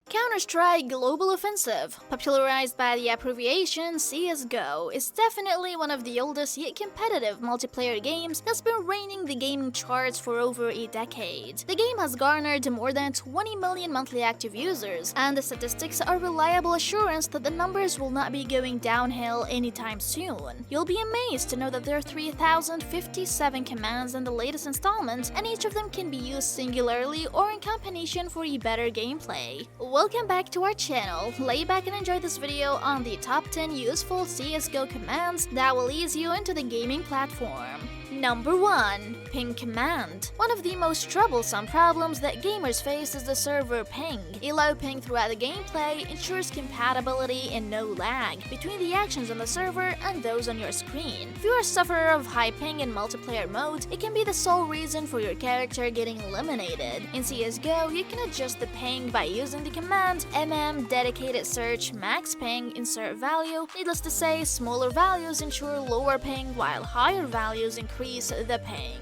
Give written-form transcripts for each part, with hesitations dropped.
Counter-Strike Global Offensive, popularized by the abbreviation CSGO, is definitely one of the oldest yet competitive multiplayer games that's been reigning the gaming charts for over a decade. The game has garnered more than 20 million monthly active users, and the statistics are reliable assurance that the numbers will not be going downhill anytime soon. You'll be amazed to know that there are 3,057 commands in the latest installment, and each of them can be used singularly or in combination for a better gameplay. Welcome back to our channel. Lay back and enjoy this video on the top 10 useful CSGO commands that will ease you into the gaming platform. Number 1. Ping command. One of the most troublesome problems that gamers face is the server ping. A low ping throughout the gameplay ensures compatibility and no lag between the actions on the server and those on your screen. If you are a sufferer of high ping in multiplayer mode, it can be the sole reason for your character getting eliminated. In CSGO, you can adjust the ping by using the command dedicated search max ping insert value. Needless to say, smaller values ensure lower ping while higher values increase the ping.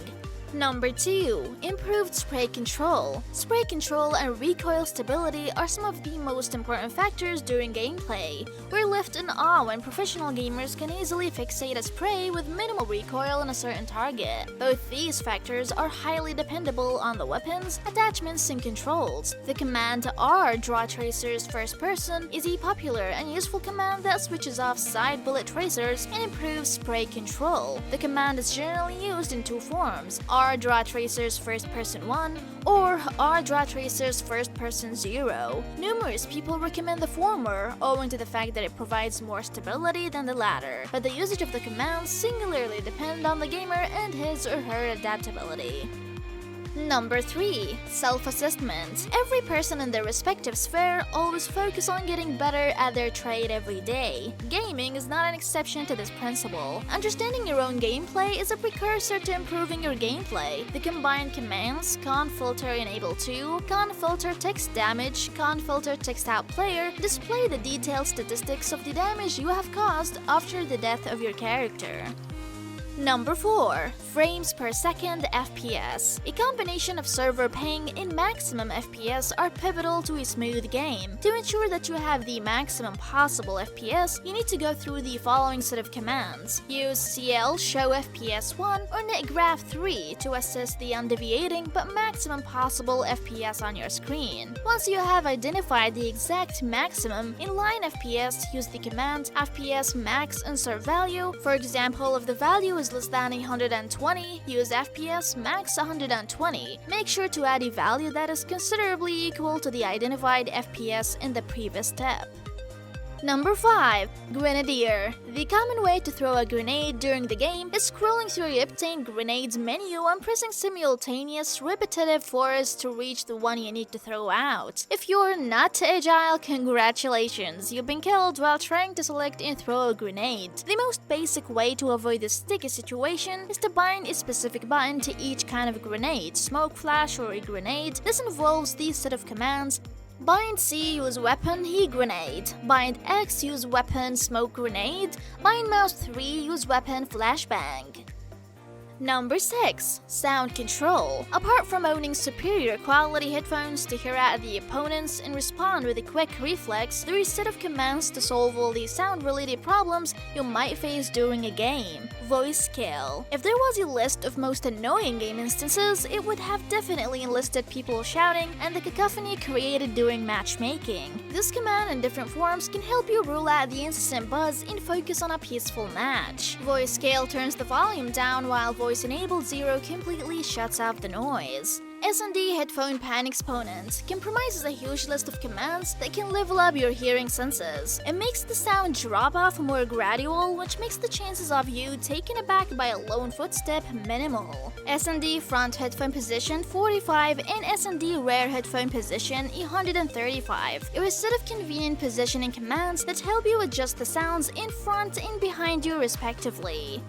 Number 2. Improved spray control. Spray control and recoil stability are some of the most important factors during gameplay. We're left in awe when professional gamers can easily fixate a spray with minimal recoil on a certain target. Both these factors are highly dependable on the weapons, attachments, and controls. The command R draw tracers first person is a popular and useful command that switches off side bullet tracers and improves spray control. The command is generally used in two forms: R draw tracers first person 1 or R draw tracers first person 0. Numerous people recommend the former owing to the fact that it provides more stability than the latter, but the usage of the commands singularly depend on the gamer and his or her adaptability. Number 3. Self-assessment. Every person in their respective sphere always focus on getting better at their trade every day. Gaming is not an exception to this principle. Understanding your own gameplay is a precursor to improving your gameplay. The combined commands conf-filter enable 2, conf-filter text damage, conf-filter text out player display the detailed statistics of the damage you have caused after the death of your character. Number 4. Frames per second FPS. A combination of server ping and maximum FPS are pivotal to a smooth game. To ensure that you have the maximum possible FPS, you need to go through the following set of commands. Use CL show FPS 1 or netgraph 3 to assess the undeviating but maximum possible FPS on your screen. Once you have identified the exact maximum inline FPS, use the command FPS max insert value. For example, if the value is less than 120, use FPS max 120. Make sure to add a value that is considerably equal to the identified FPS in the previous step. Number 5. Grenadier. The common way to throw a grenade during the game is scrolling through your obtained grenades menu and pressing simultaneous repetitive forwards to reach the one you need to throw out. If you're not agile, congratulations, you've been killed while trying to select and throw a grenade. The most basic way to avoid this sticky situation is to bind a specific button to each kind of grenade, smoke flash or a grenade. This involves these set of commands: bind C, use weapon, heat grenade. Bind X, use weapon, smoke grenade. Bind mouse 3, use weapon, flashbang. Number 6. Sound control. Apart from owning superior quality headphones to hear at the opponents and respond with a quick reflex, there is a set of commands to solve all the sound-related problems you might face during a game. Voice kill. If there was a list of most annoying game instances, it would have definitely enlisted people shouting and the cacophony created during matchmaking. This command in different forms can help you rule out the incessant buzz and focus on a peaceful match. Voice kill turns the volume down while voice enabled 0 completely shuts off the noise. S&D headphone pan exponent comprises a huge list of commands that can level up your hearing senses. It makes the sound drop off more gradual, which makes the chances of you taken aback by a lone footstep minimal. S&D front headphone position 45 and S&D rear headphone position 135 are a set of convenient positioning commands that help you adjust the sounds in front and behind you respectively.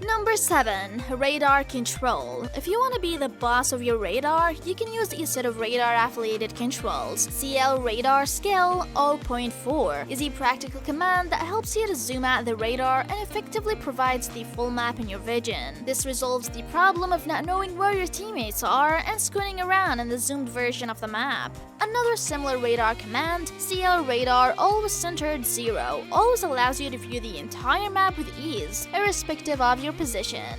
Number 7. Radar Control. If you want to be the boss of your radar, you can use a set of radar-affiliated controls. CL Radar Skill 0.4 is a practical command that helps you to zoom out the radar and effectively provides the full map in your vision. This resolves the problem of not knowing where your teammates are and squinting around in the zoomed version of the map. Another similar radar command, CL Radar Always Centered 0, always allows you to view the entire map with ease, irrespective of your position.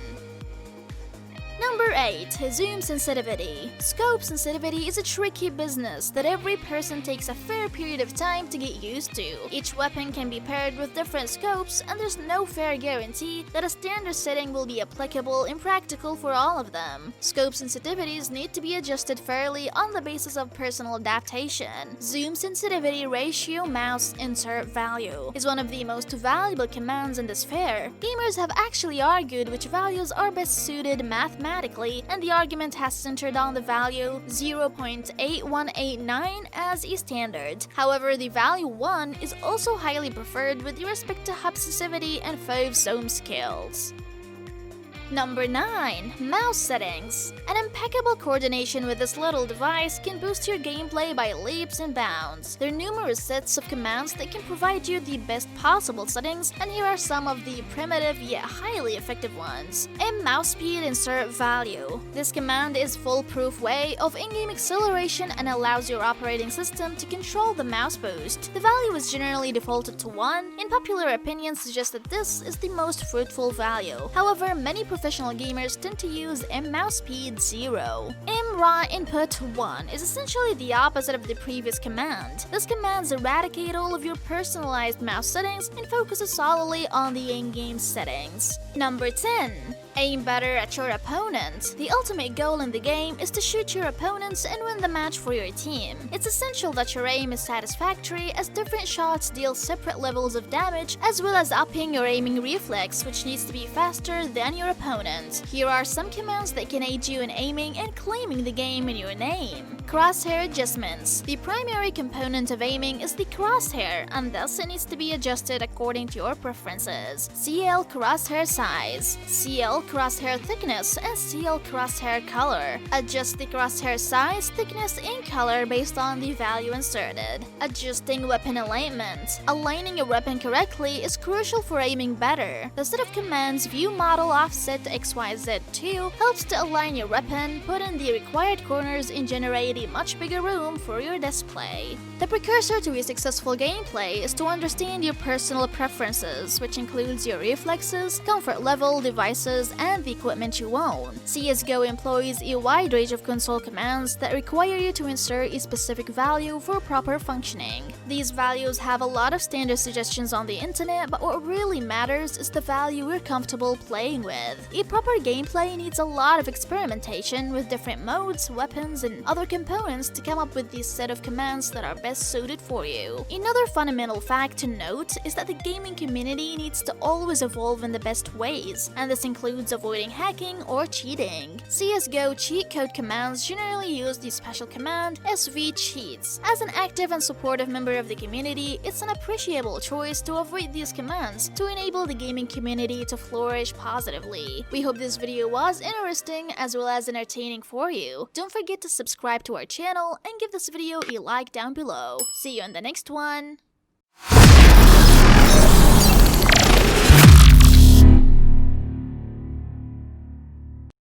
Number 8. Zoom Sensitivity. Scope sensitivity is a tricky business that every person takes a fair period of time to get used to. Each weapon can be paired with different scopes, and there's no fair guarantee that a standard setting will be applicable and practical for all of them. Scope sensitivities need to be adjusted fairly on the basis of personal adaptation. Zoom Sensitivity Ratio Mouse Insert Value is one of the most valuable commands in this fair. Gamers have actually argued which values are best suited mathematically, and the argument has centered on the value 0.8189 as a standard. However, the value 1 is also highly preferred with respect to hub sensitivity and FOV zoom skills. Number 9. Mouse Settings. An impeccable coordination with this little device can boost your gameplay by leaps and bounds. There are numerous sets of commands that can provide you the best possible settings, and here are some of the primitive yet highly effective ones. Mouse Speed Insert Value. This command is a foolproof way of in-game acceleration and allows your operating system to control the mouse boost. The value is generally defaulted to 1, and popular opinion suggests that this is the most fruitful value. However, many professional gamers tend to use mouse speed 0. Raw Input 1 is essentially the opposite of the previous command. This command eradicates all of your personalized mouse settings and focuses solely on the in-game settings. Number 10. Aim better at your opponent. The ultimate goal in the game is to shoot your opponents and win the match for your team. It's essential that your aim is satisfactory, as different shots deal separate levels of damage, as well as upping your aiming reflex, which needs to be faster than your opponent. Here are some commands that can aid you in aiming and claiming the game in your name. Crosshair Adjustments. The primary component of aiming is the crosshair, and thus it needs to be adjusted according to your preferences. CL Crosshair Size, CL Crosshair Thickness, and CL Crosshair Color. Adjust the crosshair size, thickness, and color based on the value inserted. Adjusting Weapon Alignment. Aligning a weapon correctly is crucial for aiming better. The set of commands View Model Offset XYZ2 helps to align your weapon, put in the required corners, and generate a much bigger room for your display. The precursor to a successful gameplay is to understand your personal preferences, which includes your reflexes, comfort level, devices, and the equipment you own. CSGO employs a wide range of console commands that require you to insert a specific value for proper functioning. These values have a lot of standard suggestions on the internet, but what really matters is the value you're comfortable playing with. A proper gameplay needs a lot of experimentation with different modes, weapons, and other components to come up with the set of commands that are best suited for you. Another fundamental fact to note is that the gaming community needs to always evolve in the best ways, and this includes avoiding hacking or cheating. CSGO cheat code commands generally use the special command SV Cheats. As an active and supportive member of the community, it's an appreciable choice to avoid these commands to enable the gaming community to flourish positively. We hope this video was interesting as well as entertaining for you. Don't forget to subscribe to our channel and give this video a like down below. See you in the next one!